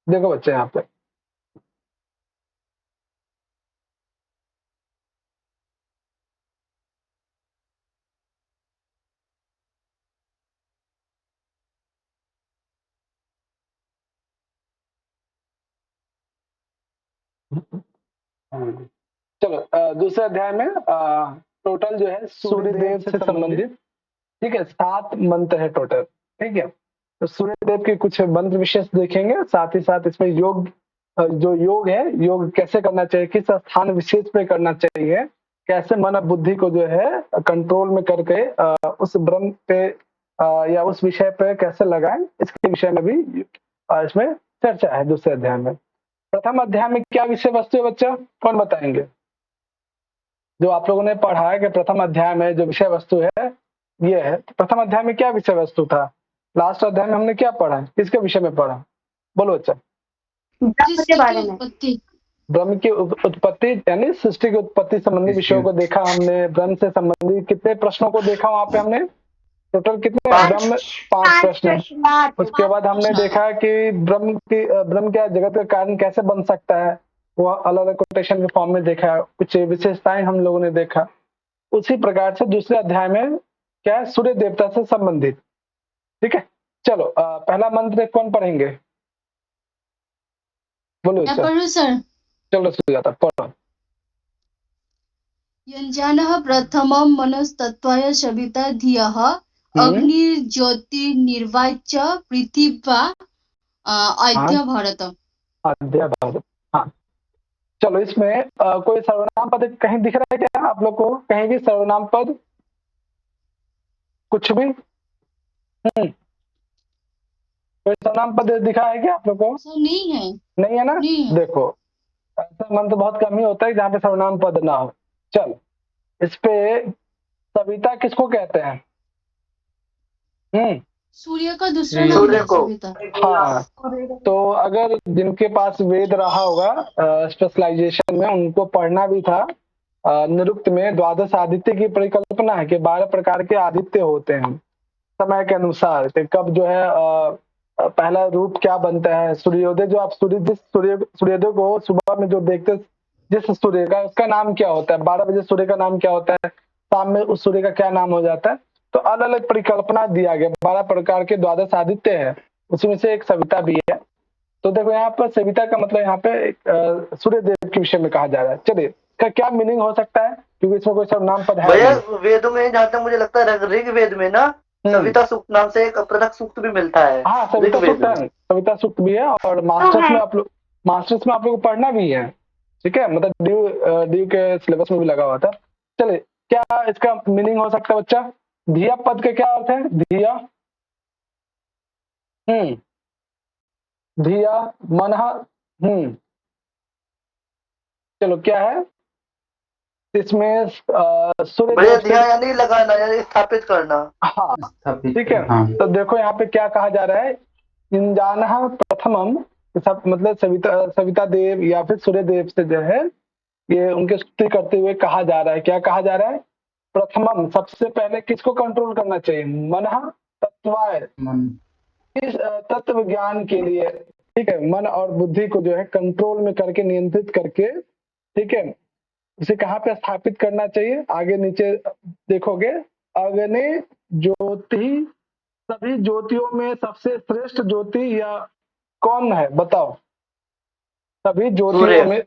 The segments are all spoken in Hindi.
देखो बच्चे यहाँ पे चलो दूसरे अध्याय में टोटल जो है सूर्य देव से संबंधित, ठीक है, 7 मंत्र है टोटल। ठीक है, तो सूर्य देव के कुछ मंत्र विशेष देखेंगे, साथ ही साथ इसमें योग, जो योग है, योग कैसे करना चाहिए, किस स्थान विशेष पे करना चाहिए, कैसे मन और बुद्धि को जो है कंट्रोल में करके उस ब्रह्म पे या उस विषय पे कैसे लगाएं, इसके विषय में भी इसमें चर्चा है दूसरे अध्याय में। प्रथम अध्याय में क्या विषय वस्तु है बच्चा, कौन बताएंगे? जो आप लोगों ने पढ़ा है कि प्रथम अध्याय में जो विषय वस्तु है ये है, तो प्रथम अध्याय में क्या विषय वस्तु था? लास्ट अध्याय में हमने क्या पढ़ा है, किसके विषय में पढ़ा? बोलो बच्चा। ब्रह्म के बारे में। ब्रह्म की उत्पत्ति यानी सृष्टि की उत्पत्ति संबंधी विषयों को देखा हमने। ब्रह्म से संबंधित कितने प्रश्नों को देखा वहां पे हमने? टोटल कितने? ब्रह्म 5 प्रश्न। उसके बाद हमने देखा कि ब्रह्म क्या जगत का कारण कैसे बन सकता है, वो अलग अलग कोटेशन के फॉर्म में देखा, कुछ विशेषताएं हम लोगों ने देखा। उसी प्रकार से दूसरे अध्याय में क्या है, सूर्य देवता से संबंधित। ठीक है, चलो पहला मंत्र कौन पढ़ेंगे? बोलो सर। चलो सुजाता पढ़ो। यञ्जानः प्रथमं मनस्तत्त्वाय सविता धियः अग्निर्ज्योतिर्निर्वाच्य पृथिव्या आद्य भारत। आद्य भारत, हाँ। चलो इसमें कोई सर्वनाम पद कहीं दिख रहा है क्या आप लोग को? कहीं भी सर्वनाम पद कुछ भी? कोई सर्वनाम पद दिखा है क्या आप लोग को? नहीं है। नहीं है ना? नहीं है। देखो ऐसा मंत्र बहुत कम ही होता है जहाँ पे सर्वनाम पद ना हो। चल इस पे सविता किसको कहते हैं? सूर्य का दूसरा नाम है सविता। हाँ, तो अगर जिनके पास वेद रहा होगा स्पेशलाइजेशन में, उनको पढ़ना भी था। निरुक्त में द्वादश आदित्य की परिकल्पना है कि 12 प्रकार के आदित्य होते हैं समय के अनुसार। कब जो है पहला रूप क्या बनता है, सूर्योदय, जो आप सूर्योदय को सुबह में जो देखते जिस सूर्य का, उसका नाम क्या होता है? 12 बजे सूर्य का नाम क्या होता है? शाम में उस सूर्य का क्या नाम हो जाता है? तो अलग अलग परिकल्पना दिया गया, 12 प्रकार के द्वादश आदित्य है, उसमें से एक सविता भी है। तो देखो यहाँ पर सविता का मतलब यहाँ पे सूर्य देव के विषय में कहा जा रहा है। चलिए इसका क्या मीनिंग हो सकता है, क्योंकि इसमें कोई सर्वनाम पद है भैया वेदों में जहाँ तक मुझे लगता है ऋग वेद में ना सविता सूक्त नाम से एक पृथक सूक्त भी मिलता है। हाँ सविता सूक्त है, सविता सूक्त भी है, और मास्टर्स में आप लोग को पढ़ना भी है। ठीक है, मतलब ड्यू के सिलेबस में भी लगा हुआ था। चलिए क्या इसका मीनिंग हो सकता है बच्चा? धिया पद का क्या अर्थ है? धिया, धिया मनहा, चलो क्या है इसमें? सूर्य धिया यानी लगाना यानी स्थापित करना। हाँ ठीक है। हाँ। तो देखो यहाँ पे क्या कहा जा रहा है, इंजानः प्रथमम, सब मतलब सविता देव या फिर सूर्य देव से जो है ये उनके स्तुति करते हुए कहा जा रहा है। क्या कहा जा रहा है? प्रथमम, सबसे पहले किसको कंट्रोल करना चाहिए? मनः तत्वाय, इस तत्व ज्ञान के लिए। ठीक है, मन और बुद्धि को जो है कंट्रोल में करके, नियंत्रित करके, ठीक है, उसे कहाँ पे स्थापित करना चाहिए? आगे नीचे देखोगे, अग्नि ज्योति, सभी ज्योतियों में सबसे श्रेष्ठ ज्योति या कौन है बताओ? सभी ज्योतियों में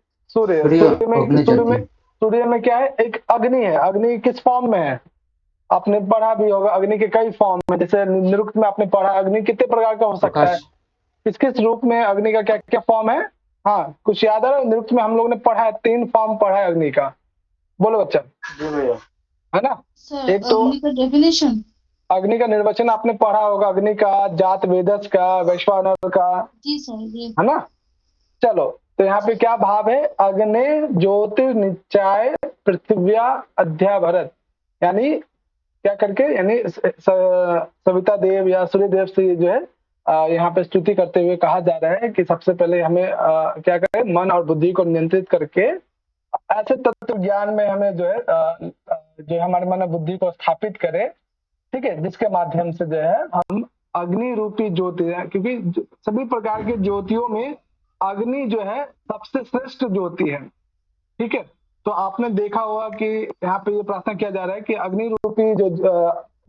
सूर्य में क्या है? एक अग्नि है। अग्नि किस फॉर्म में है? आपने पढ़ा भी होगा, अग्नि के कई फॉर्म में, जैसे निरुक्त में आपने पढ़ा अग्नि कितने प्रकार का हो सकता है, किस किस रूप में अग्नि का क्या क्या फॉर्म है? हाँ कुछ याद आ रहा है? निरुक्त में हम लोग ने पढ़ा है, 3 फॉर्म पढ़ा है अग्नि का। बोलो बच्चा, है ना? एक तो अग्नि का डेफिनेशन, अग्नि का निर्वचन आपने पढ़ा होगा, अग्नि का, जात वेदस का, वैश्वानर का, जी सर जी, है ना? चलो तो यहाँ पे क्या भाव है? अग्नि ज्योतिर्निचाय पृथ्व्या अध्याभरत, यानी क्या करके, यानी सविता देव या सूर्य देव से जो है यहाँ पे स्तुति करते हुए कहा जा रहा है कि सबसे पहले हमें क्या करें, मन और बुद्धि को नियंत्रित करके ऐसे तत्व ज्ञान में हमें जो है जो हमारे मन और बुद्धि को स्थापित करे, ठीक है, जिसके माध्यम से जो है हम अग्नि रूपी ज्योति, क्योंकि सभी प्रकार की ज्योतियों में अग्नि जो है सबसे श्रेष्ठ ज्योति है। ठीक है, तो आपने देखा होगा कि यहाँ पे ये प्रार्थना किया जा रहा है कि अग्नि रूपी जो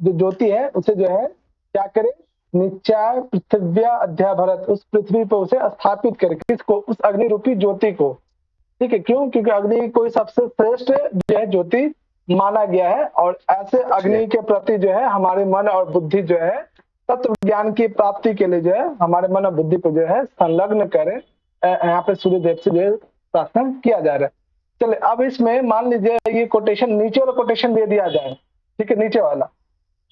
ज्योति है उसे जो है क्या करे, नित्याय पृथ्व्या अध्याभरत, उस पृथ्वी पर उसे स्थापित करे। किसको? उस अग्नि रूपी ज्योति को। ठीक है, क्यों? क्योंकि अग्नि कोई सबसे श्रेष्ठ जो है ज्योति माना गया है, और ऐसे अग्नि के प्रति जो है हमारे मन और बुद्धि जो है तत्व ज्ञान की प्राप्ति के लिए जो है हमारे मन और बुद्धि को जो है संलग्न करे। यहाँ पे सूर्य देव से जो है प्रार्थना किया जा रहा है। चलिए, अब इसमें मान लीजिए ये कोटेशन, नीचे वाला कोटेशन दे दिया जाए। ठीक है, नीचे वाला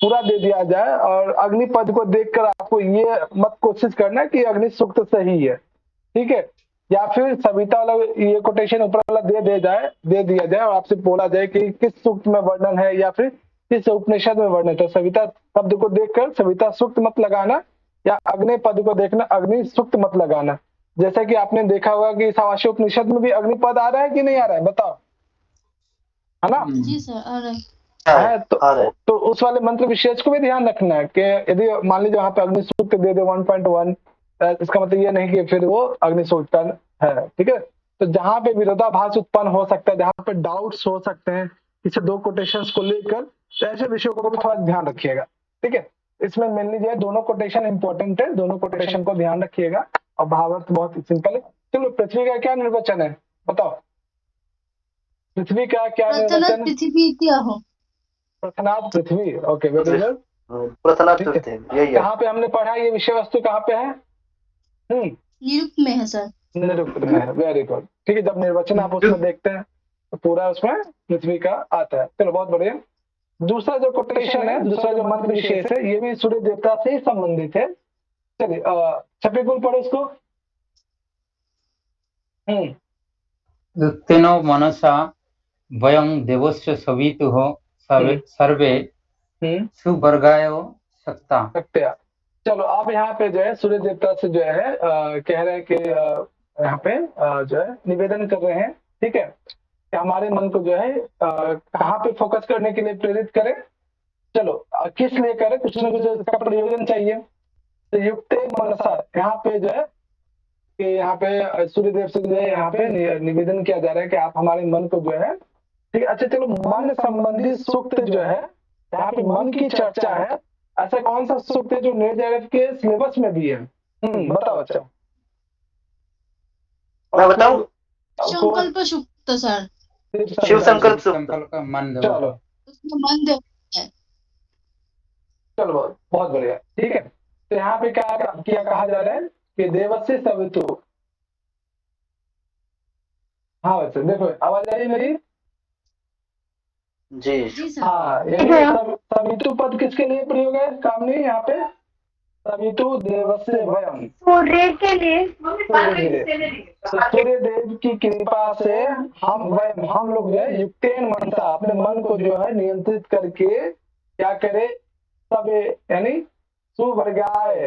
पूरा दे दिया जाए, और अग्नि पद को देखकर आपको ये मत कोशिश करना कि अग्नि सूक्त सही है। ठीक है, या फिर सविता वाला ये कोटेशन ऊपर वाला दे दिया जाए और आपसे बोला जाए कि किस सूक्त में वर्णन है या फिर किस उपनिषद में वर्णन है, तो सविता शब्द को देखकर सविता सूक्त मत लगाना, या अग्नि पद को देखना अग्नि सूक्त मत लगाना। जैसा कि आपने देखा होगा कि ईशावास्य उपनिषद में भी अग्नि पद आ रहा है कि नहीं आ रहा है, बताओ, है ना? जी सर, आ रहा है। है तो उस वाले मंत्र विशेष को भी ध्यान रखना है कि यदि मान लीजिए वहां पे अग्नि सूक्त दे दे 1.1, इसका मतलब ये नहीं कि फिर वो अग्नि सूक्त है। ठीक है, तो जहां पे विरोधाभास उत्पन्न हो सकता है, जहां पे डाउट्स हो सकते हैं किसी दो कोटेशंस को लेकर, तो ऐसे विषयों को भी थोड़ा ध्यान रखिएगा। ठीक है, इसमें मेनली जो है दोनों कोटेशन इंपॉर्टेंट है, दोनों कोटेशन को ध्यान रखिएगा, और भावार्थ बहुत सिंपल है। चलो, पृथ्वी का क्या निर्वचन है बताओ? पृथ्वी का क्या निर्वचन? पृथ्वी क्या हो? प्रथनात् पृथ्वी। Okay, very good. प्रथनात् पृथ्वी, यही है। कहाँ पे हमने पढ़ा ये विषय वस्तु कहाँ पे है? निरुक्त में है सर। निरुक्त में है, वेरी गुड। ठीक है, जब निर्वचन आप उसमें देखते हैं तो पूरा उसमें पृथ्वी का आता है। चलो, बहुत बढ़िया। दूसरा जो कोटेशन है, दूसरा जो मंत्र विशेष है, ये भी सूर्य देवता से ही संबंधित है। चलिए, छपीकुल पढ़ो इसको। युक्तेनो मनसा वयं देवस्य सवितुः सर्वे सुवर्गाय सक्ता। चलो, अब यहाँ पे जो है सूर्य देवता से जो है कह रहे हैं कि यहाँ पे जो है निवेदन कर रहे हैं। ठीक है, कि हमारे मन को जो है कहाँ पे फोकस करने के लिए प्रेरित करें। चलो, किस लिए करें, कुछ ना कुछ इसका प्रयोजन चाहिए। तो युक्त मनसा, यहाँ पे जो है कि यहाँ पे सूर्यदेव से जो है यहाँ पे निवेदन किया जा रहा है कि आप हमारे मन को जो है, ठीक है। अच्छा, चलो, मन संबंधी सूक्त जो है, यहाँ पे मन की चर्चा है। ऐसा कौन सा सूक्त है जो NET के सिलेबस में भी है? बताओ अच्छा। मैं बताऊं? संकल्प सूक्त सर। शिव संकल्प सूक्त। चलो, उसमें मन देव है। चलो, बहुत बढ़िया। ठीक है, तो यहाँ पे क्या कहा जा रहा है कि देवस्य सवितु। हाँ वैसे देखो, आवाज आ रही है मेरी? जी सर। हाँ, सवितु पद किसके लिए प्रयोग है? काम नहीं यहाँ पे। सवितु देवस्य वयम, सूर्य के लिए। तो सूर्य देव की कृपा से हम लोग जो है युक्तेन मनसा, अपने मन को जो है नियंत्रित करके क्या करे, सब यानी सुवर्गाय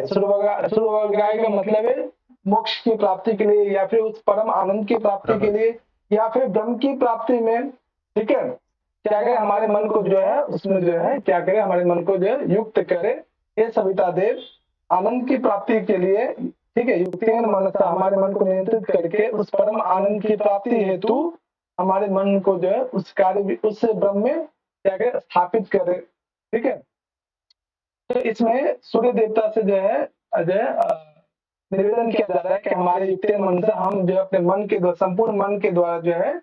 का मतलब है मोक्ष की प्राप्ति के लिए, या फिर उस परम आनंद की प्राप्ति के लिए, या फिर ब्रह्म की प्राप्ति में। ठीक है, क्या करे, हमारे मन को जो है उसमें जो है क्या करे, हमारे मन को जो है युक्त करे। ये सविता देव आनंद की प्राप्ति के लिए, ठीक है, युक्तेन मनसा, हमारे मन को नियंत्रित करके उस परम आनंद की प्राप्ति हेतु हमारे मन को जो है उस कार्य, उस ब्रह्म में क्या करे, स्थापित करे। ठीक है, तो इसमें सूर्य देवता से जो है निवेदन किया जा रहा है कि हमारे युक्तेन मनसा, हम जो अपने मन के द्वारा, संपूर्ण मन के द्वारा जो है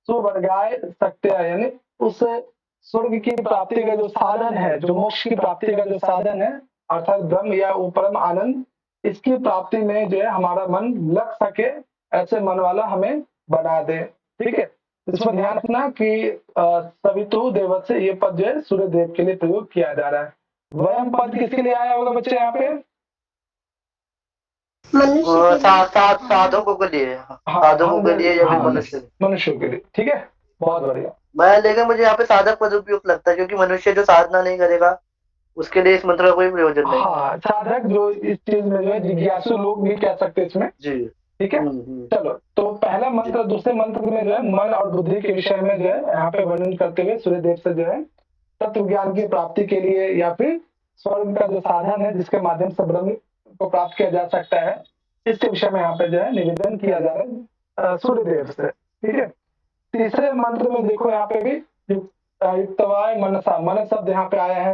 सुवर्गाय सकते हैं, यानी उस स्वर्ग की प्राप्ति का जो साधन है, जो मोक्ष की प्राप्ति का जो साधन है, अर्थात ब्रह्म या वो परम आनंद, इसकी प्राप्ति में जो है हमारा मन लग सके, ऐसे मन वाला हमें बना दे। ठीक है, इसमें ध्यान रखना कि सवितु देवस्य ये पद जो है सूर्य देव के लिए प्रयोग किया जा रहा है। वयम पद किसके लिए आया होगा बच्चे यहाँ पे? साधकों के लिए, साधकों के लिए या फिर मनुष्यों के लिए। ठीक है, बहुत बढ़िया। मैं लेकिन मुझे यहाँ पे साधक पद उपयुक्त लगता है, क्योंकि मनुष्य जो साधना नहीं करेगा उसके लिए इस मंत्र का कोई प्रयोजन नहीं। हाँ, साधक जो इस चीज में जो है जिज्ञासु लोग भी कह सकते हैं इसमें। जी, ठीक है, चलो, तो पहला मंत्र, दूसरे मंत्र में जो है मन और बुद्धि के विषय में जो है यहाँ पे वर्णन करते हुए सूर्य देव से जो है तत्व ज्ञान की प्राप्ति के लिए, या फिर स्वर्ग का जो साधन है जिसके माध्यम से ब्रह्म को प्राप्त किया जा सकता है, इसके विषय में यहाँ पे जो है निवेदन किया जा रहा है सूर्यदेव से। ठीक है, तीसरे मंत्र में देखो यहाँ पे भी युक्तवाय मनसा, मन शब्द यहाँ पे आया है।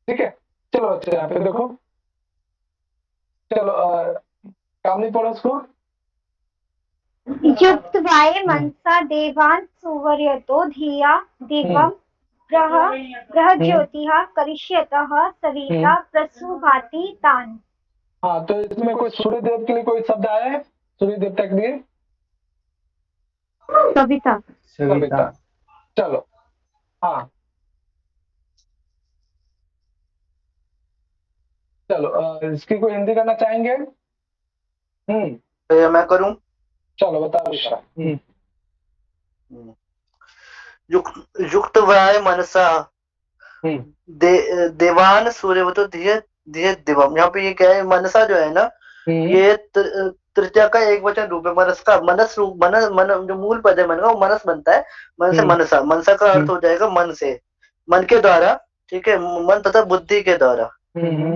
ठीक है, चलो अच्छा यहाँ पे देखो, चलो कामनी पढ़ो उसको। युक्तवाय मनसा देवान् सुवर्यतो धिया दिवं ग्रह ज्योतिः करिष्यतः सविता प्रसूभाति तान्। हाँ, तो इसमें कोई सूर्यदेव के लिए कोई शब्द आया है सूर्य देवता के लिए? सविता। सविता, चलो हाँ चलो इसकी कोई हिंदी करना चाहेंगे? मैं करूं? चलो बताओ ईशा। युक्त वाय मनसा देवान सूर्यवतो धिय दिवम। यहाँ पे ये क्या है, मनसा जो है ना, ये तृतीया का एक वचन रूप है। मनस का मनस रूप, मन जो मूल पद है मन का, वो मनस बनता है। मन से मनसा, मनसा का अर्थ हो जाएगा मन से, मन के द्वारा। ठीक है, मन तथा बुद्धि के द्वारा।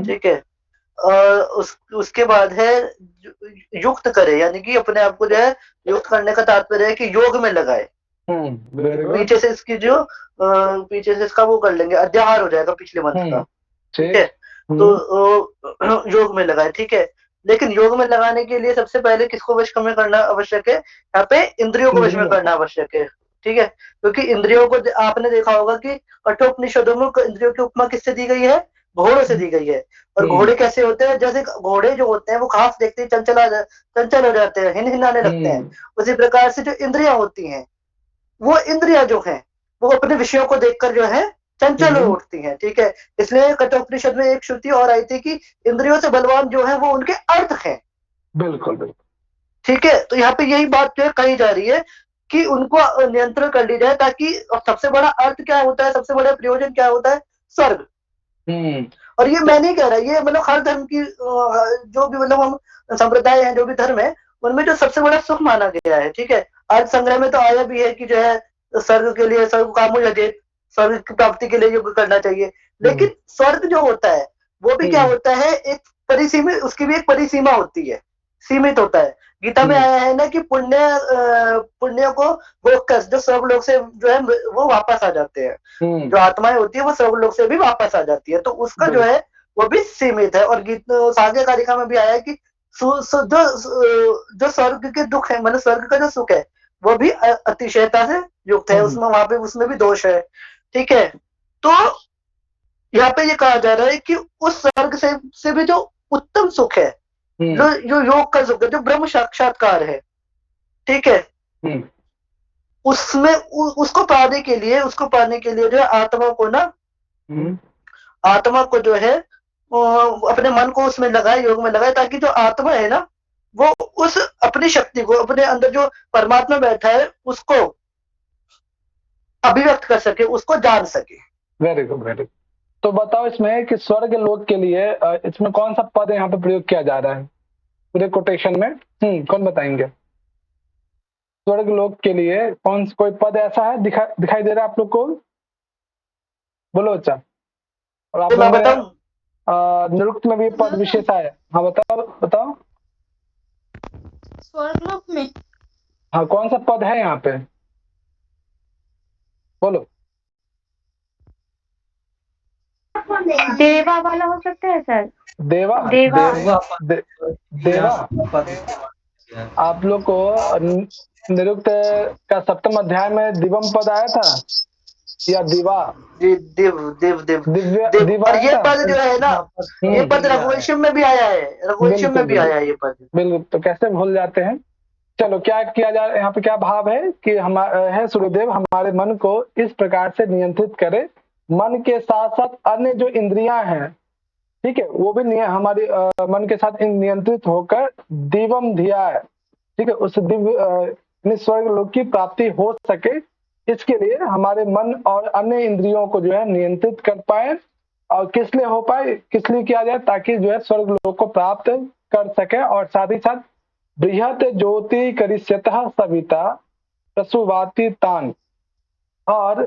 ठीक है, उसके बाद है युक्त करे, यानी कि अपने आप को जो है युक्त करने का तात्पर्य है कि योग में लगाए। पीछे से इसकी जो पीछे से इसका वो कर लेंगे, अध्याहार हो जाएगा पिछले मंत्र का। ठीक है, तो योग में लगाए। ठीक है, लेकिन योग में लगाने के लिए सबसे पहले किसको वश में करना आवश्यक है? यहाँ पे इंद्रियों को वश में करना आवश्यक है। ठीक है, क्योंकि इंद्रियों को आपने देखा होगा कि कठोपनिषदों में इंद्रियों की उपमा किससे दी गई है? घोड़ों से दी गई है। और घोड़े कैसे होते हैं? जैसे घोड़े जो होते हैं वो घास देखते ही चंचल हो जाते हैं, हिनहिनाने लगते हैं। उसी प्रकार से जो इंद्रियां होती हैं, वो इंद्रियां जो हैं वो अपने विषयों को देखकर जो है चंचल हो उठती हैं। ठीक है, इसलिए कठोपनिषद में एक श्रुति और आई थी कि इंद्रियों से बलवान जो है वो उनके अर्थ हैं। बिल्कुल बिल्कुल। ठीक है, तो यहाँ पे यही बात जो है कही जा रही है कि उनको नियंत्रण कर ली जाए, ताकि सबसे बड़ा अर्थ क्या होता है, सबसे बड़ा प्रयोजन क्या होता है? स्वर्ग। और ये मैं नहीं कह रहा, ये मतलब हर धर्म की जो भी मतलब हम संप्रदाय हैं, जो भी धर्म है, उनमें जो सबसे बड़ा सुख माना गया है। ठीक है, अर्थ संग्रह में तो आया भी है कि जो है स्वर्ग के लिए स्वर्ग कामो यजेत, स्वर्ग की प्राप्ति के लिए योग करना चाहिए। लेकिन स्वर्ग जो होता है वो भी क्या होता है? एक परिसीमित, उसकी भी एक परिसीमा होती है, सीमित होता है। गीता में आया है ना कि पुण्य को भोग कर जो स्वर्गलोक से जो है वो वापस आ जाते हैं। जो आत्माएं होती है वो स्वर्गलोक से भी वापस आ जाती है, तो उसका जो है वो भी सीमित है। और साध्य कारिका में भी आया है कि जो स्वर्ग के दुख है, मतलब स्वर्ग का जो सुख है, वो भी अतिशयता से युक्त है। उसमें वहां पे उसमें भी दोष है। ठीक है, तो यहाँ पे ये कहा जा रहा है कि उस स्वर्ग से भी जो उत्तम सुख है, जो योग का सुख है, जो ब्रह्म साक्षात्कार है, ठीक है, उसमें उसको पाने के लिए जो है आत्मा को ना, आत्मा को जो है अपने मन को उसमें लगाए, योग में लगाए, ताकि जो आत्मा है ना वो उस अपनी शक्ति को, अपने अंदर जो परमात्मा बैठा है उसको अभिव्यक्त कर सके, उसको जान सके। Very good very good. तो बताओ इसमें कि स्वर्ग लोक के लिए इसमें कौन सा पद यहाँ पे प्रयोग किया जा रहा है पूरे कोटेशन में? कौन बताएंगे? स्वर्ग लोक के लिए कोई पद ऐसा है दिखाई दे रहा है आप लोग को? बोलो बच्चा। और आप लोग बताओ, निरुक्त में भी पद विशेष आया। हाँ बताओ। स्वर्गलोक में हाँ, कौन सा पद है यहाँ पे? बोलो। देवा वाला हो सकता है सर। देवा। आप लोग को निरुक्त का सप्तम अध्याय में दिवम पद आया था या दिवा? दिव। और ये पद जो है ना, ये पद रघुवंशम में भी आया है, रघुवंशम में भी आया है ये पद। बिल्कुल, तो कैसे भूल जाते हैं। चलो, क्या किया जा रहा है यहाँ पे? क्या भाव है कि है सूर्यदेव हमारे मन को इस प्रकार से नियंत्रित करे, मन के साथ साथ अन्य जो इंद्रियां हैं, ठीक है, वो भी हमारी मन के साथ नियंत्रित होकर दिवम धिया है, ठीक है, उस दिव्य स्वर्ग लोक की प्राप्ति हो सके, इसके लिए हमारे मन और अन्य इंद्रियों को जो है नियंत्रित कर पाए। और किस लिए हो पाए, किस लिए किया जाए? ताकि जो है स्वर्ग लोक को प्राप्त कर सके। और साथ ही साथ बृहत ज्योति करिष्यतः सविता प्रसूभाति तान्। और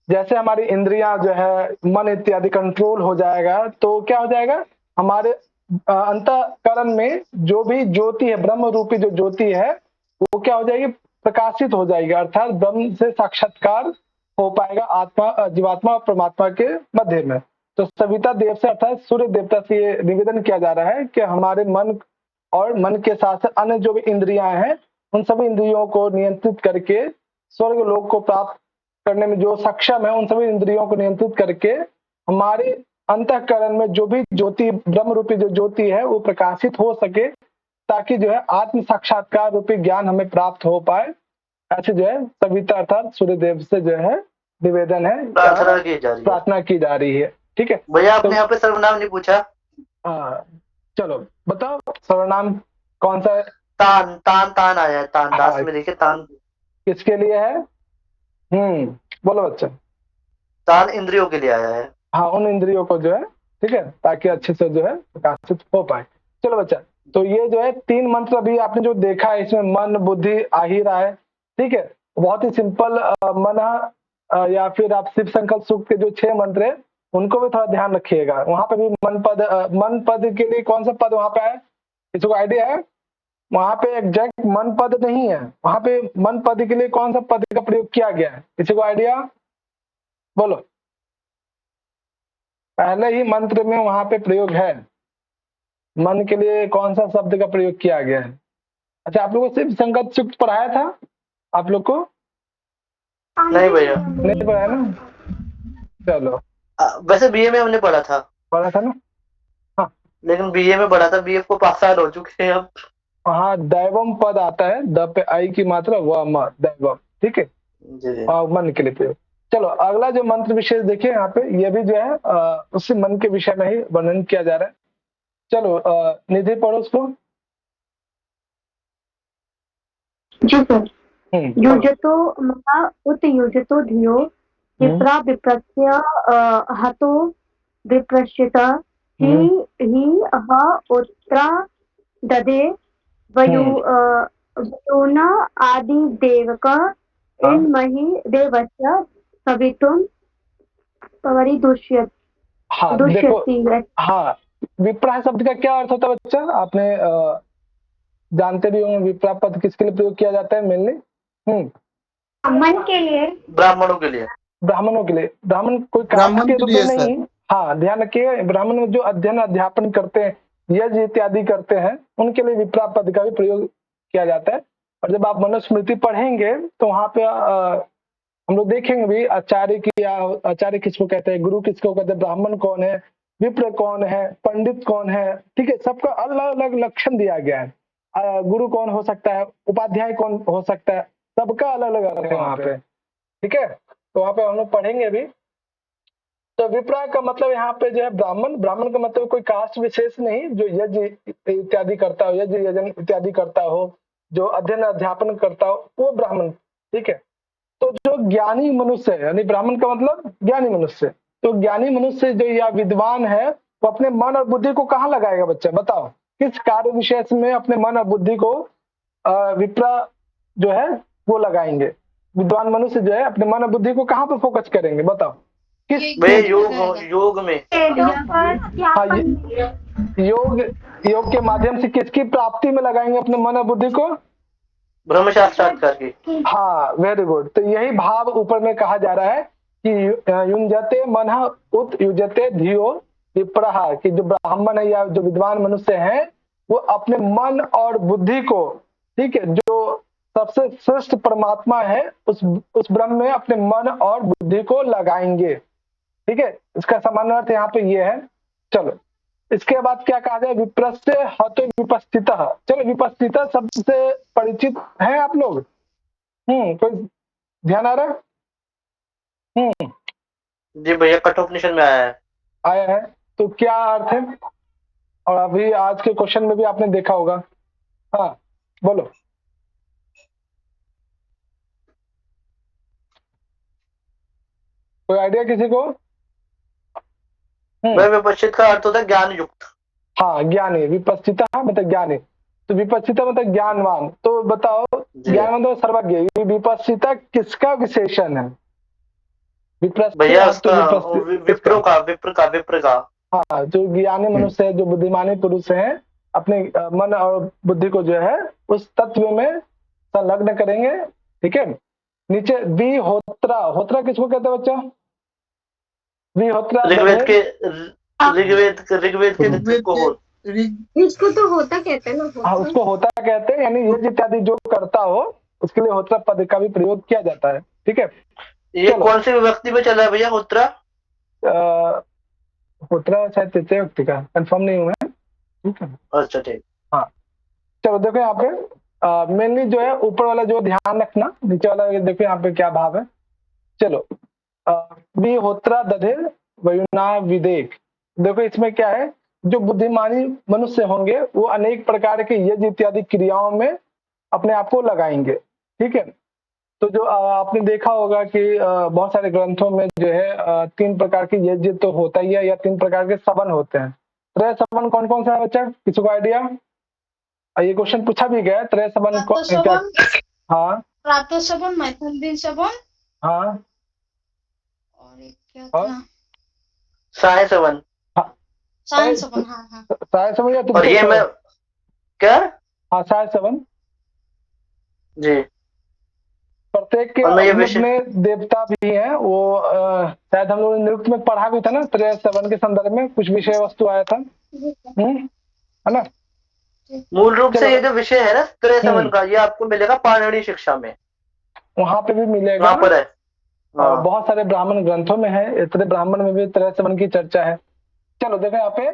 जैसे हमारी इंद्रियां जो है, मन इत्यादि कंट्रोल हो जाएगा, तो क्या हो जाएगा? हमारे अंतःकरण में जो भी ज्योति है, ब्रह्म रूपी जो ज्योति है, वो क्या हो जाएगी, प्रकाशित हो जाएगी, अर्थात ब्रह्म से साक्षात्कार हो पाएगा आत्मा, जीवात्मा और परमात्मा के मध्य में। तो सविता देव से अर्थात सूर्य देवता से ये निवेदन किया जा रहा है कि हमारे मन और मन के साथ अन्य जो भी इंद्रियां हैं, उन सभी इंद्रियों को नियंत्रित करके स्वर्ग लोक को प्राप्त करने में जो सक्षम है, उन सभी इंद्रियों को नियंत्रित करके हमारे अंतःकरण में जो भी ज्योति, ब्रह्म रूपी जो ज्योति है, वो प्रकाशित हो सके, ताकि जो है आत्म साक्षात्कार रूपी ज्ञान हमें प्राप्त हो पाए। ऐसे जो है सविता अर्थात सूर्यदेव से जो है निवेदन है, प्रार्थना की जा रही है। ठीक है भैया, आपने यहाँ पे सर्वनाम नहीं पूछा। हाँ, चलो बताओ सर्वनाम कौन सा है? तान तान तान आया है, तान दास में देखिए, तान किसके लिए है? बोलो बच्चा। तान इंद्रियों के लिए आया है। हाँ, उन इंद्रियों को जो है, ठीक है, ताकि अच्छे से जो है प्रकाशित हो पाए। चलो बच्चा, तो ये जो है 3 मंत्र अभी आपने जो देखा है, इसमें मन बुद्धि आ ही रहा है। ठीक है, बहुत ही सिंपल मन या फिर आप शिव संकल्प सूक्त के जो 6 मंत्र है, उनको भी थोड़ा ध्यान रखिएगा। वहां पे भी मन पद के लिए कौन सा पद वहां पे है, किसी को आइडिया है? वहां पे एग्जैक्ट मन पद नहीं है, वहां पे मन पद के लिए कौन सा पद का प्रयोग किया गया है, किसी को आइडिया? बोलो। पहले ही मंत्र में वहां पे प्रयोग है, मन के लिए कौन सा शब्द का प्रयोग किया गया है? अच्छा, आप लोगों को सिर्फ संगत सूक्त पढ़ाया था आप लोग को? नहीं भैया, नहीं पढ़ाया ना? चलो, वैसे बीए में हमने पढ़ा था ना? हाँ, लेकिन बीए में पढ़ा था, बीए को 5 साल हो चुके हैं अब। हाँ, दैवम पद आता है, द पे आई की मात्रा, व म, दैवम। ठीक है, और मन के लिए प्रयोग। चलो, अगला जो मंत्र विशेष देखिए यहाँ पे, ये भी जो है उसी मन के विषय में ही वर्णन किया जा रहा है। चलो निधि पढ़ो उसको। जी सर। युजतो महा उत युजतो धियो विप्रा विप्रस्य हतो विप्रश्यत ही ह उत्तरा ददे वयोन आदि देवक इन मही देवस्य सवितुम परिदुष्यति। हाँ देखो, हाँ, विप्रा शब्द का क्या अर्थ होता है बच्चा? आपने जानते भी होंगे विप्रा पद किसके लिए प्रयोग किया जाता है मेनली? मन के लिए, ब्राह्मणों के लिए। ब्राह्मणों के लिए। ब्राह्मण कोई काम के रूप में नहीं। हाँ, ध्यान रखिए, ब्राह्मण जो अध्ययन अध्यापन करते हैं, यज्ञ इत्यादि करते हैं, उनके लिए विप्रा पद का भी प्रयोग किया जाता है। और जब आप मनुस्मृति पढ़ेंगे तो वहां पे हम लोग देखेंगे भी आचार्य की, या आचार्य किसको कहते हैं, गुरु किसको कहते हैं, ब्राह्मण कौन है, विप्र कौन है, पंडित कौन है। ठीक है, सबका अलग अलग लक्षण दिया गया है। गुरु कौन हो सकता है, उपाध्याय कौन हो सकता है, सबका अलग अलग अर्थ है वहां पे। ठीक है, तो वहां पे हम लोग पढ़ेंगे भी। तो विप्रा का मतलब यहाँ पे जो है ब्राह्मण। ब्राह्मण का मतलब कोई कास्ट विशेष नहीं, जो यज्ञ इत्यादि करता हो, यज्ञ यजन इत्यादि करता हो, जो अध्ययन अध्यापन करता हो, वो ब्राह्मण। ठीक है, तो जो ज्ञानी मनुष्य है, यानी ब्राह्मण का मतलब ज्ञानी मनुष्य। तो ज्ञानी मनुष्य जो या विद्वान है, वो अपने मन और बुद्धि को कहाँ लगाएगा बच्चा, बताओ? किस कार्य विशेष में अपने मन और बुद्धि को विप्रा जो है वो लगाएंगे? विद्वान मनुष्य जो है अपने मन और बुद्धि को कहाँ पे फोकस करेंगे, बताओ? किस योग में। हाँ, योग के माध्यम से किसकी प्राप्ति में लगाएंगे अपने मन और बुद्धि को? ब्रह्म साक्षात्कार की। हाँ, वेरी गुड। तो यही भाव ऊपर में कहा जा रहा है कि युंजते मनः उत युजते धियो विप्रः, कि जो ब्राह्मण है या जो विद्वान मनुष्य हैं, वो अपने मन और बुद्धि को, ठीक है, जो सबसे श्रेष्ठ परमात्मा है, उस ब्रह्म में अपने मन और बुद्धि को लगाएंगे। ठीक है, इसका सामान्य अर्थ यहाँ पे ये है। चलो, इसके बाद क्या कहा जाए? विप्रस्य हतो विपस्थितः। चलो, विपस्थितः शब्द से परिचित हैं आप लोग? कोई ध्यान आ रहा है? जी भैया, कठोपनिषद में आया है। तो क्या अर्थ है? और अभी आज के क्वेश्चन में भी आपने देखा होगा। हाँ, बोलो। कोई आइडिया किसी को? विपस्थित का अर्थ होता है ज्ञान युक्त। हाँ, ज्ञानी। विपस्थिता मतलब ज्ञानी, तो विपस्थिता मतलब ज्ञानवान। तो बताओ, ज्ञानवान तो सर्वज्ञ। विपस्थिता किसका विशेषण है? भैया, विप्र का। हाँ, जो ज्ञानी मनुष्य है, जो बुद्धिमानी पुरुष हैं, अपने मन और बुद्धि को जो है उस तत्व में संलग्न करेंगे। ठीक है। नीचे विहोत्रा, होत्रा किसको कहते हैं बच्चा? विहोत्रा ऋग्वेद के ऋग्वेद को हो, इसको तो होता कहते हैं ना, हाँ, होता। उसको होता कहते हैं, यानी यज्ञ इत्यादि जो करता हो उसके लिए होत्रा पद का भी प्रयोग किया जाता है। ठीक है। ये चलो। कौन से विभक्ति में चला है भैया होत्रा? होत्रा शायद तृतीय व्यक्ति का, कंफर्म नहीं हूं मैं। ठीक है। अच्छा ठीक। हाँ, चलो देखो यहाँ पे मेनली जो है ऊपर वाला जो ध्यान रखना, नीचे वाला देखो यहाँ पे क्या भाव है। चलो, विहोत्रा दधे वयुना विदेक। देखो इसमें क्या है, जो बुद्धिमानी मनुष्य होंगे वो अनेक प्रकार के यज्ञ इत्यादि क्रियाओं में अपने आप को लगाएंगे। ठीक है। तो जो आपने देखा होगा कि बहुत सारे ग्रंथों में जो है 3 प्रकार के यज्ञ तो होता ही है, या 3 प्रकार के सवन होते हैं। त्रय सवन कौन कौन सा है बच्चा, किसी को आइडिया? ये क्वेश्चन पूछा भी गया है, त्रय सवन क्या? हाँ, प्रातः सवन, मैथुन सवन, हाँ, और एक क्या और? था, साय सवन। सायं सवन। हाँ हाँ, साय सवन या और तृतीय ये सवन? मैं क्या? हाँ, साय सवन। जी। प्रत्येक के और मैं ये अपने देवता भी हैं। वो शायद हम लोग निरुक्त में पढ़ा भी था ना, त्रय सवन के संदर्भ में कुछ विषय वस्तु आया था, है ना? मूल रूप से चलो। ये जो विषय है ना त्रय सवन का, ये आपको मिलेगा पाणिनि शिक्षा में, वहां पे भी मिलेगा, वहां पर है। और बहुत सारे ब्राह्मण ग्रंथों में है, इतने ब्राह्मण में भी त्रय सवन की चर्चा है। चलो देखो यहाँ पे,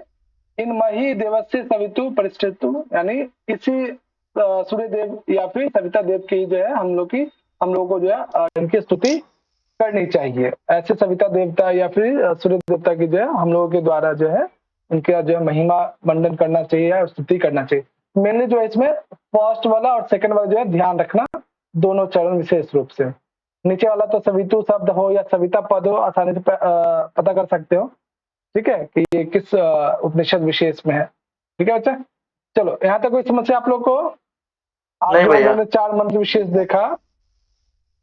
इन मही देवस्य सवितु परिष्ठितु, यानी इसी सूर्य देव या फिर सविता देव की जो है हम लोगों को जो है इनकी स्तुति करनी चाहिए। ऐसे सविता देवता या फिर सूर्य देवता की जो है हम लोगों के द्वारा जो है उनका जो है महिमा मंडन करना चाहिए और स्तुति करना चाहिए। मेनली जो है इसमें फर्स्ट वाला और सेकंड वाला जो है ध्यान रखना, दोनों चरण विशेष रूप से। नीचे वाला तो सवितु शब्द हो या सविता पद हो, आसानी से पता कर सकते हो। ठीक है, कि ये किस उपनिषद विशेष में है। ठीक है बच्चा। चलो, यहाँ तक कोई समस्या आप लोग को? आज नहीं हम भैया। लोगों ने 4 मंत्र विशेष देखा।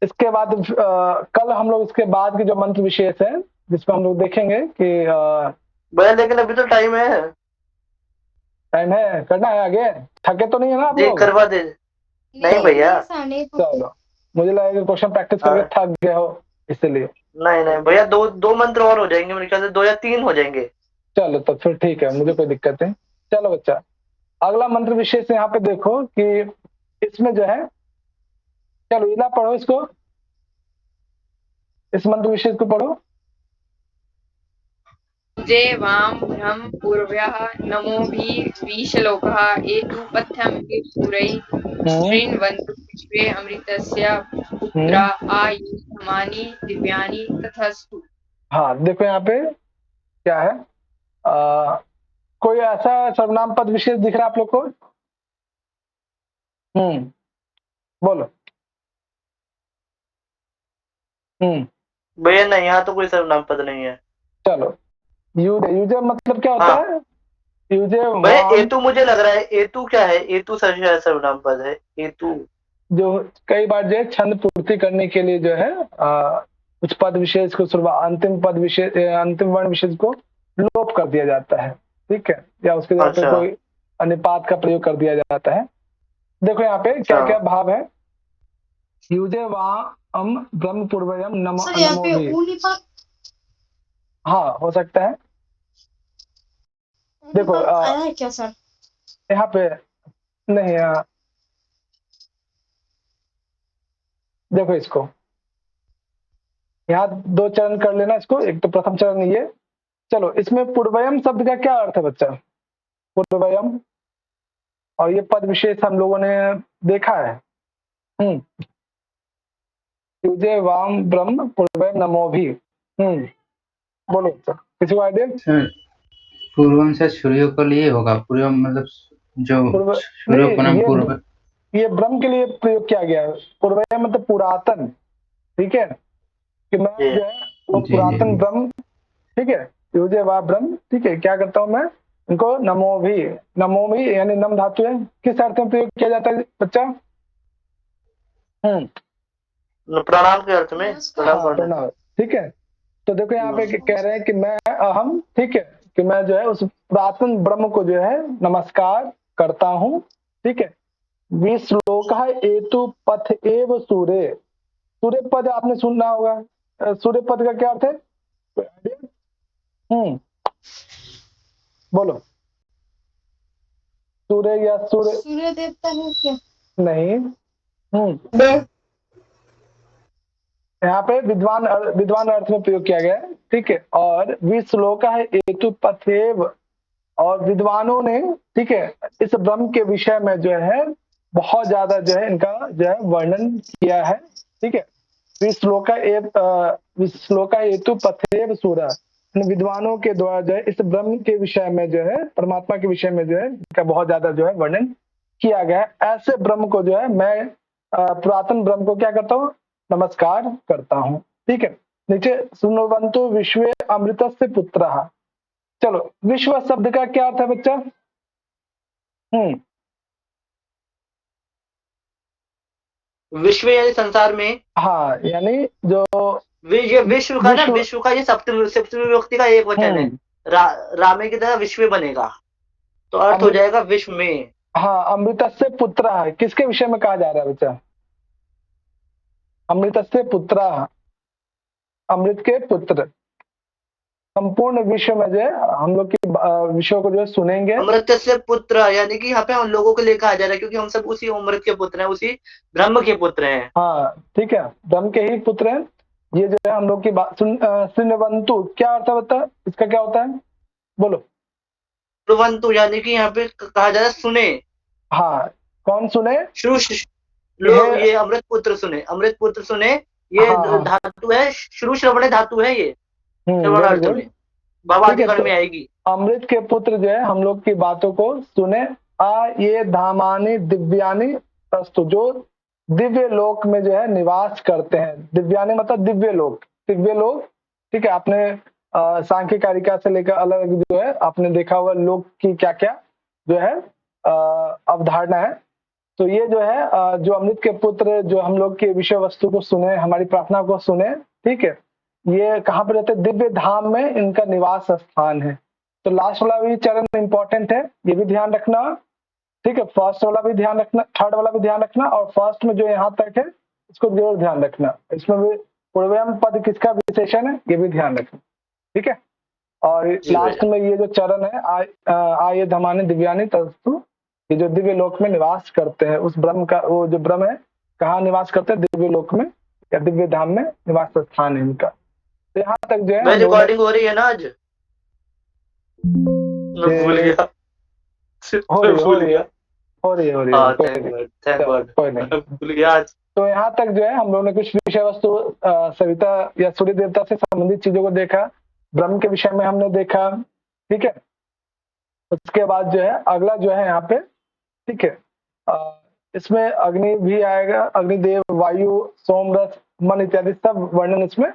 इसके बाद कल हम लोग इसके बाद के जो मंत्र विशेष है जिसमें हम लोग देखेंगे कि भैया लेकिन अभी तो टाइम है। टाइम है, करना है आगे, थके तो नहीं है ना आप जी लोग? करवा दे। नहीं भैया। चलो, मुझे लगा क्वेश्चन प्रैक्टिस करके थक गए हो इसलिए। नहीं नहीं भैया, दो मंत्र और हो जाएंगे मेरे ख्याल से, 2 या 3 हो जाएंगे। चलो तो फिर ठीक है, मुझे कोई दिक्कत नहीं। चलो बच्चा, अगला मंत्र विशेष यहाँ पे देखो कि इसमें जो है, चलो इला पढ़ो इसको, इस मंत्र विशेष को पढ़ो। जे वाम ब्रह्म पूर्व्यः नमोभिर्विश्लोकः एतुपथ्यं सूरैः शृण्वन्तु विश्वे अमृतस्य पुत्रा आयुष्मानि दिव्यानि तथास्तु। हाँ, देखो यहाँ पे क्या है, कोई ऐसा सर्वनाम पद विशेष दिख रहा है आप लोग को? बोलो। भैया नहीं, यहाँ तो कोई सर्वनाम पद नहीं है। चलो, यूजे मतलब क्या होता है? यूजे भैया एतु मुझे लग रहा है, एतु क्या है? एतु सर्वनाम पद है। एतु जो कई बार जो है छंद पूर्ति करने के लिए जो है कुछ पद विशेष को अंतिम पद विशेष, अंतिम वर्ण विशेष को लोप कर दिया जाता है। ठीक है, या उसके जगह पे कोई अनुपात का प्रयोग कर दिया जाता है। देखो यहाँ पे क्या क्या भाव है। युजे वाम ब्रह्म पूर्वयम नमो सर यहाँ पे उनिपात, हाँ हो सकता है। देखो आया है क्या सर? यहाँ पे नहीं, देखो इसको यहाँ 2 चरण कर लेना इसको। एक तो प्रथम चरण ये। चलो, इसमें पूर्वयम शब्द का क्या अर्थ है बच्चा? पूर्वयम, और ये पद विशेष हम लोगों ने देखा है। युजे वाम ब्रह्म पूर्वयम नमोभि। बोलो सर, किसी को आइडिया? पूर्वम से सूर्य के लिए होगा। पूर्व मतलब जो सूर्य को नाम पूर्व, ये ब्रह्म के लिए प्रयोग किया गया है। पूर्वयम मतलब पुरातन। ठीक है, कि मैं जो है वो पुरातन ब्रह्म। ठीक है, युजे वा ब्रह्म। ठीक है, क्या करता हूँ मैं इनको नमोभि। नमोभि यानी नम धातु है, किस अर्थ में प्रयोग किया जाता है बच्चा? प्रणाम के अर्थ में। प्रणाम। ठीक है, तो देखो यहाँ पे कह रहे हैं कि मैं अहम। ठीक है, कि मैं जो है उस पुरातन ब्रह्म को जो है नमस्कार करता हूँ। ठीक है, विश्लोक एतु पथ एव सूर्य। सूर्य पद आपने सुनना होगा। सूर्य पद का क्या अर्थ है? बोलो। सूर्य या सूर्य देवता है क्या? नहीं। यहाँ पे विद्वान अर्थ में प्रयोग किया गया है। ठीक है, और विश्लोक एतु पथेव, और विद्वानों ने, ठीक है, इस ब्रह्म के विषय में जो है बहुत ज्यादा जो है इनका जो है वर्णन किया है। ठीक है, विश्लोक एतु पथेव सूरा, विद्वानों के द्वारा जो है इस ब्रह्म के विषय में जो है, परमात्मा के विषय में जो है इनका बहुत ज्यादा जो है वर्णन किया गया है। ऐसे ब्रह्म को जो है मैं पुरातन ब्रह्म को क्या करता हूँ? नमस्कार करता हूँ। ठीक है, नीचे सुनवन्तु विश्वे अमृतस्य पुत्रः। चलो, विश्व शब्द का क्या अर्थ है बच्चा? विश्व यानी संसार में। हाँ, यानी जो ये विश्व का ना, विश्व का ये सप्तमी विभक्ति का एक वचन है। रामे की तरह विश्व बनेगा तो अर्थ हो जाएगा विश्व में। हाँ, अमृतस्य पुत्रः किसके विषय में कहा जा रहा है बच्चा? अमृतस्य पुत्रः, अमृत के पुत्र। संपूर्ण विश्व में जो है हम लोग की विषयों को जो है सुनेंगे। अमृत से पुत्र यानी कि यहाँ पे हम लोगों को लेकर आ जा रहा है, क्योंकि हम सब उसी अमृत के पुत्र हैं, उसी ब्रह्म के पुत्र हैं। हाँ, ठीक है, ब्रह्म के ही पुत्र हैं। ये जो है हम लोग की बात सुनवन्तु क्या अर्थ होता है? इसका क्या होता है? बोलो। सुनवन्तु यानी कि यहाँ पे कहा जा रहा है सुने। हाँ, कौन सुने? लोग ये अमृत पुत्र सुने, अमृत पुत्र सुने। ये धातु है, श्रु श्रवण धातु है ये। भवादिगण में आएगी। अमृत के पुत्र जो है हम लोग की बातों को सुने। ये धामानि दिव्यानि तस्तु, जो दिव्य लोक में जो है निवास करते हैं। दिव्यानि मतलब दिव्य लोक, दिव्य लोक। ठीक है, आपने सांख्य कारिका से लेकर अलग जो है आपने देखा हुआ लोक की क्या क्या जो है अवधारणा है। तो ये जो है जो अमृत के पुत्र जो हम लोग के विषय वस्तु को सुने, हमारी प्रार्थना को सुने। ठीक है, ये कहाँ पे रहते हैं? दिव्य धाम में इनका निवास स्थान है। तो लास्ट वाला भी चरण इंपॉर्टेंट है, ये भी ध्यान रखना। ठीक है, फर्स्ट वाला भी ध्यान रखना, थर्ड वाला भी ध्यान रखना, और फर्स्ट में जो यहाँ तक है इसको जरूर ध्यान रखना। इसमें भी पूर्वयम पद किसका विशेषण है ये भी ध्यान रखना। ठीक है, और लास्ट में ये जो चरण है आये धमाने दिव्यानि तस्तु, ये जो दिव्य लोक में निवास करते हैं उस ब्रह्म का, वो जो ब्रह्म है कहाँ निवास करते हैं? दिव्य लोक में या दिव्य धाम में निवास स्थान है इनका। तो यहाँ तक जो है रिकॉर्डिंग हो रही है ना आज? मैं भूल गया। हो रही है। कोई नहीं, भूल गया आज। तो यहाँ तक जो है हम लोगों ने कुछ विषय वस्तु सविता या सूर्य देवता से संबंधित चीजों को देखा, ब्रह्म के विषय में हमने देखा। ठीक है, उसके बाद जो है अगला जो है यहाँ पे, ठीक है, इसमें अग्नि भी आएगा, अग्निदेव, वायु, सोम, रस, मन इत्यादि सब वर्णन इसमें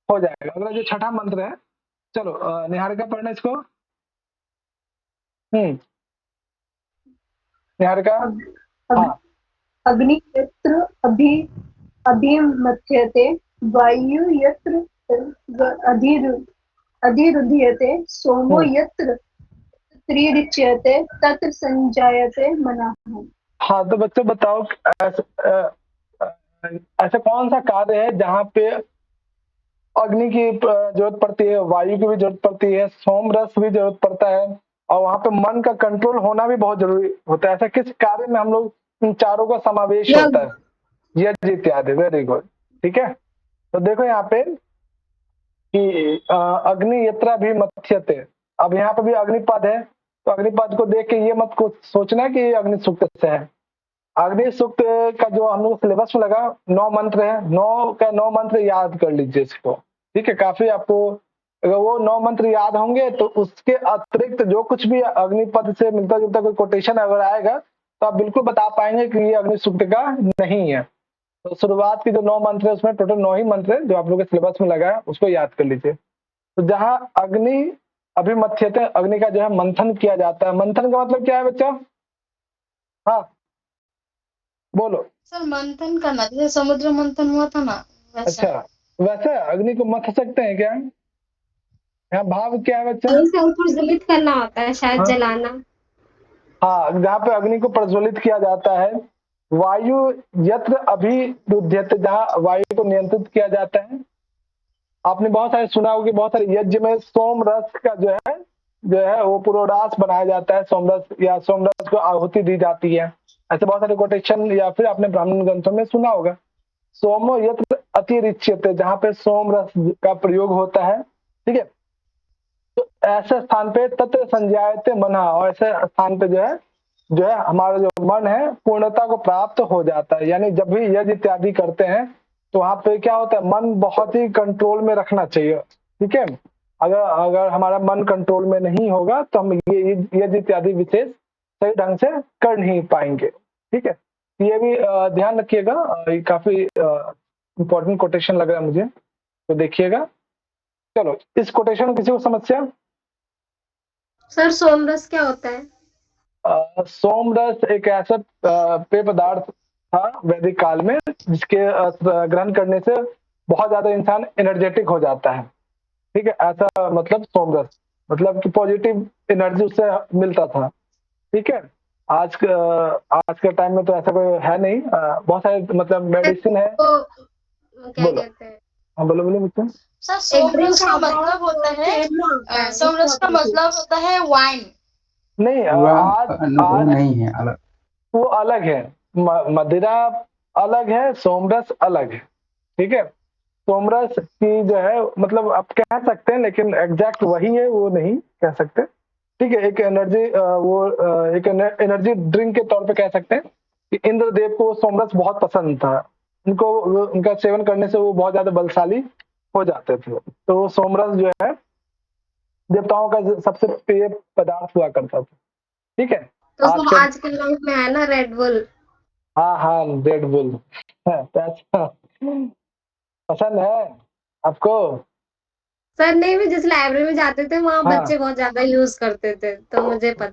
हो जाएगा। अगला जो छठा मंत्र है, चलो निहारिका पढ़ना इसको। निहारिका। हाँ, अग्नि यत्र अभिमथ्यते, वायु यत्र अधिरुध्यते, सोमो यत्र त्रिरिच्यते, तत्र संजायते मनः। हाँ, तो बच्चों बताओ ऐसा कौन सा कार्य है जहाँ पे अग्नि की जरूरत पड़ती है, वायु की भी जरूरत पड़ती है, सोम रस भी जरूरत पड़ता है, और वहाँ पे मन का कंट्रोल होना भी बहुत जरूरी होता है। ऐसा किस कार्य में हम लोग इन चारों का समावेश होता है? यज्ञ इत्यादि। Very good. ठीक है, तो देखो यहाँ पे कि अग्नि यत्र भी मथ्यते, अब यहाँ पे भी अग्निपद है, तो अग्निपद को देख के ये मत को सोचना कि ये अग्नि सूक्त से है। अग्नि सूक्त का जो हम लोग सिलेबस में लगा 9 मंत्र है, 9 मंत्र याद कर लीजिए इसको। ठीक है, काफी आपको अगर वो 9 मंत्र याद होंगे तो उसके अतिरिक्त जो कुछ भी अग्निपद से मिलता जुलता कोई कोटेशन अगर आएगा तो आप बिल्कुल बता पाएंगे कि ये अग्नि सूक्त का नहीं है। तो शुरुआत की जो 9 मंत्र है उसमें टोटल 9 ही मंत्र है जो आप लोग के सिलेबस में लगा है, उसको याद कर लीजिए। तो जहाँ अग्नि अभिमथ्यते, अग्नि का जो है मंथन किया जाता है। मंथन का मतलब क्या है बच्चा? हाँ बोलो। सर मंथन करना, जैसे समुद्र मंथन हुआ था ना वैसा। अच्छा, वैसे अग्नि को मथ सकते हैं क्या? यहाँ भाव क्या है बच्चे? से प्रज्वलित करना होता है शायद, हाँ। जलाना। हाँ, जहाँ पे अग्नि को प्रज्वलित किया जाता है। वायु यत्र अभिरुध्यते, जहाँ वायु को नियंत्रित किया जाता है। आपने बहुत सारे सुना होगा कि बहुत सारे यज्ञ में सोम रस का जो है वो पुरोडास बनाया जाता है, सोमरस, या सोमरस को आहुति दी जाती है। ऐसे बहुत सारे कोटेशन या फिर आपने ब्राह्मण ग्रंथों में सुना होगा। सोमो यत्र अतिरिच्यते, जहाँ पे सोम रस का प्रयोग होता है, ठीक है। तो ऐसे स्थान पे तत्र संज्ञायते मन, और ऐसे स्थान पे जो है हमारा जो मन है पूर्णता को प्राप्त हो जाता है। यानी जब भी यज्ञ इत्यादि करते हैं तो वहां पे क्या होता है, मन बहुत ही कंट्रोल में रखना चाहिए, ठीक है। अगर हमारा मन कंट्रोल में नहीं होगा तो हम ये यज्ञ इत्यादि विशेष सही ढंग से कर नहीं पाएंगे, ठीक है। ये भी ध्यान रखिएगा, ये काफी इंपॉर्टेंट कोटेशन लग रहा है मुझे, तो देखिएगा। चलो, इस कोटेशन में किसी को समस्या? सर सोमरस क्या होता है? सोमरस एक ऐसा पेय पदार्थ था वैदिक काल में, जिसके ग्रहण करने से बहुत ज्यादा इंसान एनर्जेटिक हो जाता है, ठीक है। ऐसा मतलब सोमरस मतलब कि पॉजिटिव एनर्जी उससे मिलता था, ठीक है। आज के टाइम में तो ऐसा कोई है नहीं, बहुत सारे मतलब मेडिसिन है। तो क्या बोलो। कहते हैं? हाँ, बोलो बच्चों। सर सोमरस का मतलब होता है, सोमरस का मतलब होता है वाइन। नहीं, वो नहीं है, अलग। वो अलग है, मदिरा अलग है, सोमरस अलग है, ठीक है। सोमरस की जो है मतलब आप कह सकते हैं, लेकिन एग्जैक्ट वही है वो नहीं कह सकते, ठीक है। एक एनर्जी ड्रिंक के तौर पे कह सकते हैं कि इंद्रदेव को सोमरस बहुत पसंद था, उनका सेवन करने से वो बहुत ज्यादा बलशाली हो जाते थे। तो वो सोमरस जो है देवताओं का सबसे प्रिय पदार्थ हुआ करता था, ठीक है। तो आजकल लाइफ में है ना रेड बुल। हाँ, रेड बुल पसंद है आपको? सर नहीं, भी जिस लाइब्रेरी में जाते थे वहाँ हाँ। बच्चे बहुत ज्यादा यूज करते थे, तो मुझे पता।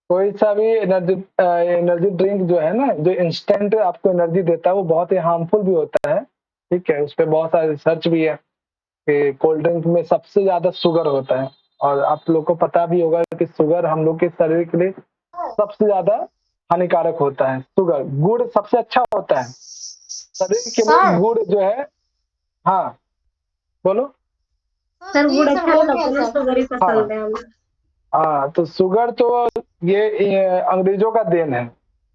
कोई सा भी एनर्जी ड्रिंक जो है ना, जो इंस्टेंट आपको एनर्जी देता है, वो बहुत ही हार्मफुल भी होता है, ठीक है। उस पर बहुत सारा रिसर्च भी है कि कोल्ड ड्रिंक में सबसे ज्यादा शुगर होता है, और आप लोग को पता भी होगा कि शुगर हम लोग के शरीर के लिए सबसे ज्यादा हानिकारक होता है। शुगर, गुड़ सबसे अच्छा होता है शरीर के लिए, गुड़ जो है। हाँ, बोलो। सर गुड़ अच्छा लगता है, शुगर ही पसंद है हमें। हाँ, तो शुगर तो ये अंग्रेजों का देन है,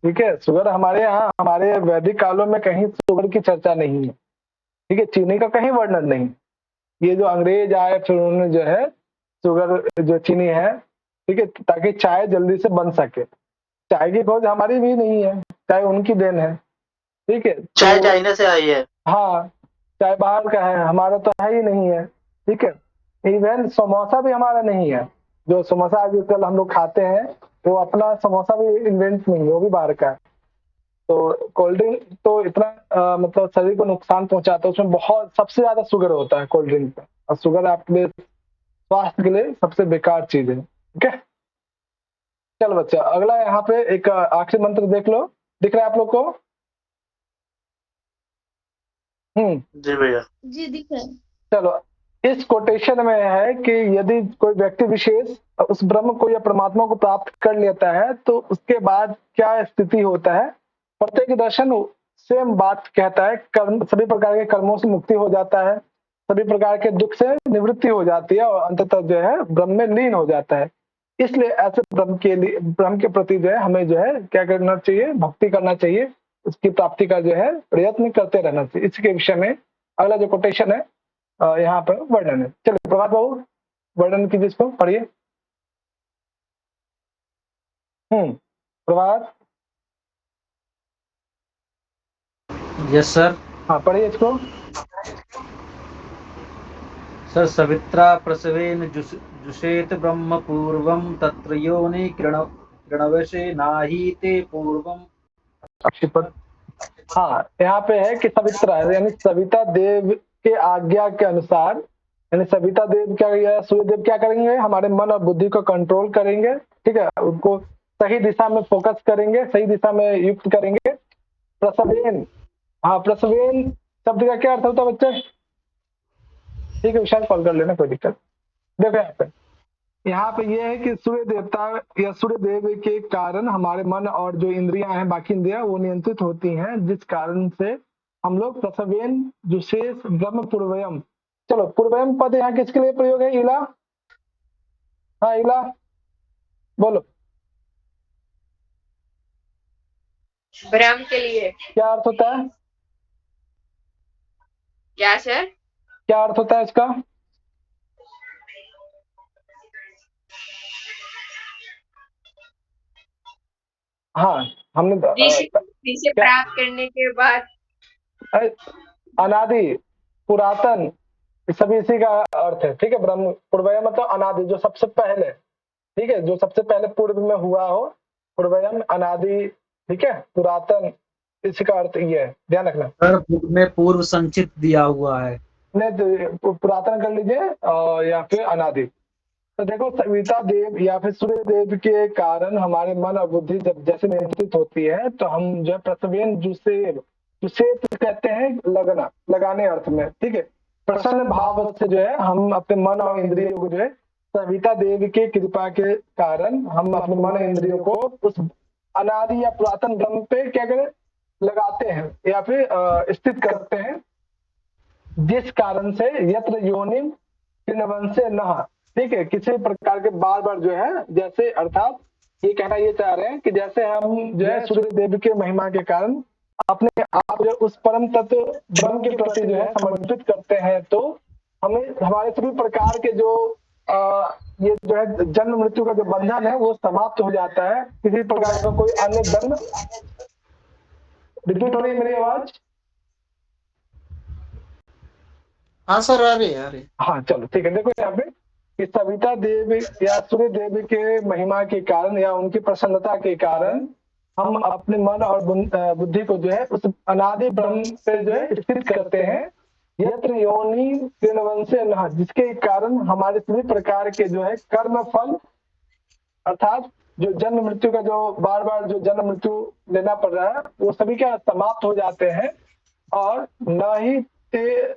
ठीक है। शुगर हमारे यहाँ, हमारे वैदिक कालों में कहीं शुगर की चर्चा नहीं है, ठीक है। चीनी का कहीं वर्णन नहीं। ये जो अंग्रेज आए फिर उन्होंने जो है शुगर जो चीनी है, ठीक है, ताकि चाय जल्दी से बन सके। चाय की खोज हमारी भी नहीं है, चाय उनकी देन है, ठीक है। चाय चाइना से आई है। हाँ, चाय बाहर का है, हमारा तो है ही नहीं है, ठीक है। इवन समोसा भी हमारा नहीं है। जो समोसा आजकल हम लोग खाते हैं, वो अपना समोसा भी इन्वेंट नहीं है, वो भी बाहर का है। तो कोल्ड ड्रिंक तो इतना मतलब शरीर को नुकसान पहुंचाता है, उसमें बहुत सबसे ज्यादा शुगर होता है कोल्ड ड्रिंक में, और शुगर आपके लिए स्वास्थ्य के लिए सबसे बेकार चीज है, ठीक है। चलो बच्चा, अगला यहाँ पे एक आखिरी मंत्र देख लो, दिख रहा है आप लोग को? जी भैया। जी दिख रहा है। चलो, इस कोटेशन में है कि यदि कोई व्यक्ति विशेष उस ब्रह्म को या परमात्मा को प्राप्त कर लेता है तो उसके बाद क्या स्थिति होता है। प्रत्येक दर्शन सेम बात कहता है, कर्म, सभी प्रकार के कर्मों से मुक्ति हो जाता है, सभी प्रकार के दुख से निवृत्ति हो जाती है, और अंततः जो है ब्रह्म में लीन हो जाता है। इसलिए ऐसे ब्रह्म के प्रति जो है हमें जो है क्या करना चाहिए, भक्ति करना चाहिए, उसकी प्राप्ति का जो है प्रयत्न करते रहना चाहिए। इसके विषय में अगला जो कोटेशन है यहाँ पर वर्णन है। चलिए प्रभात बाबू, वर्णन कीजिए, इसको पढ़िए। प्रभात। Yes sir. हाँ, पढ़िए इसको। सर, सवित्रा प्रसवेन जुषेत ब्रह्म पूर्वम तत्र योनि किरणवशे नाहि ते पूर्वम। अक्षिपत। हाँ, यहाँ पे है कि सवित्रा यानी सविता देव के आज्ञा के अनुसार, यानी सविता देव क्या, सूर्य देव क्या करेंगे, हमारे मन और बुद्धि को कंट्रोल करेंगे, ठीक है। उनको सही दिशा में फोकस करेंगे, सही दिशा में युक्त करेंगे। प्रसवेन, हाँ, प्रसवेन शब्द का क्या अर्थ होता है बच्चे? ठीक है, विशाल कॉल कर लेना, कोई दिक्कत। देखो यहाँ पे ये है कि सूर्य देवता या सूर्य देव के कारण हमारे मन और जो इंद्रियां हैं, बाकी इंद्रियां, वो नियंत्रित होती हैं, जिस कारण से हम लोग प्रसवेन जुषेश ब्रह्म पूर्वयम। चलो, पूर्वयम पद यहाँ किसके लिए प्रयोग है? इला, हाँ इला बोलो, ब्रह्म के लिए। क्या अर्थ होता है? क्या सर? क्या अर्थ होता है इसका? हाँ, हमने ऋषि प्राप्त करने के बाद अनादि, पुरातन, ये सभी इसी का अर्थ है। ठीक है, ब्रह्म पूर्वयम मतलब अनादि, जो सबसे पहले, ठीक है, जो सबसे पहले पूर्व में हुआ हो, पूर्वयम अनादि, ठीक है, पुरातन, इसी का अर्थ ये है, ध्यान रखना। सर बुक में पूर्व संचित दिया हुआ है। नहीं तो पुरातन कर लीजिए या फिर अनादि। तो देखो, सविता देव या फिर सूर्य देव के कारण हमारे मन और बुद्धि जब जैसे नियंत्रित होती है, तो हम जो प्रसवेन जुसेब, जुसेब कहते हैं लगना, लगाने अर्थ में, ठीक है, प्रसन्न भाव से जो है हम अपने मन और इंद्रियों को जो है सविता देव के कृपा के कारण हम अपने मन और इंद्रियों को उस अनादि या पुरातन ब्रह्म पे क्या करें, लगाते हैं या फिर स्थित करते हैं, जिस कारण से यत्र योनिम किन्वंशे नः, ठीक है, किसी प्रकार के बार बार जो है, जैसे अर्थात ये कहना ये चाह रहे हैं कि जैसे हम जो है सूर्य देव के महिमा के कारण अपने आप जो उस परम तत्व ब्रह्म के प्रति जो है समर्पित करते हैं, तो हमें हमारे सभी प्रकार के जो ये जो है जन्म मृत्यु का जो बंधन है वो समाप्त हो जाता है। किसी प्रकार का कोई अन्य दंड, रिपीट हो रही है मेरी आवाज? हाँ सर, आ रही। हाँ चलो ठीक है। देखो यहाँ पे कि सविता देव या सूर्य देव के महिमा के कारण या उनकी प्रसन्नता के कारण हम अपने मन और बुद्धि को जो है उस अनादि ब्रह्म पे जो है स्थित करते हैं, यत्र योनि किन्वंशे नः, जिसके कारण हमारे सभी प्रकार के जो है कर्म फल, अर्थात जो जन्म मृत्यु का जो बार बार जो जन्म मृत्यु लेना पड़ रहा है, वो सभी क्या समाप्त हो जाते हैं, और न ही ते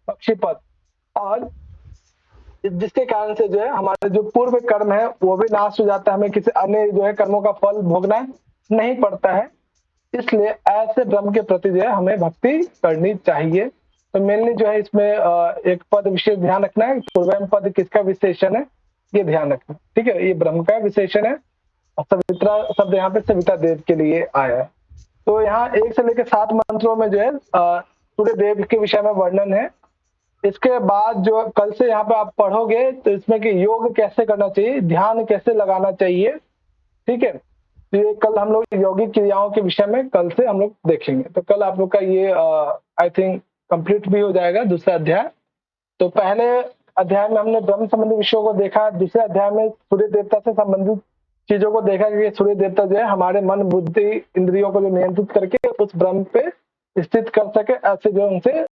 मक्षिपद, और जिसके कारण से जो है हमारे जो पूर्व कर्म है वो भी नाश हो जाता है, हमें किसी अन्य जो है कर्मों का फल भोगना नहीं पड़ता है। इसलिए ऐसे ब्रह्म के प्रति जो है हमें भक्ति करनी चाहिए। तो मेनली जो है इसमें एक पद विशेष ध्यान रखना है, पूर्वम पद किसका विशेषण है ये ध्यान रखना, ठीक है, ये ब्रह्म का विशेषण है, और सवित्रा शब्द यहाँ पे सविता देव के लिए आया है। तो यहाँ 1 से लेकर 7 मंत्रों में जो है सूर्य देव के विषय में वर्णन है। इसके बाद जो कल से यहाँ पे आप पढ़ोगे तो इसमें कि योग कैसे करना चाहिए, ध्यान कैसे लगाना चाहिए, ठीक है, तो ये कल हम लोग यौगिक क्रियाओं के विषय में कल से हम लोग देखेंगे। तो कल आप लोग का ये आई थिंक कंप्लीट भी हो जाएगा दूसरा अध्याय। तो पहले अध्याय में हमने ब्रह्म संबंधी विषयों को देखा, दूसरे अध्याय में सूर्य देवता से संबंधित चीजों को देखा कि सूर्य देवता जो है हमारे मन बुद्धि इंद्रियों को जो नियंत्रित करके उस ब्रह्म पे स्थित कर सके, ऐसे जो उनसे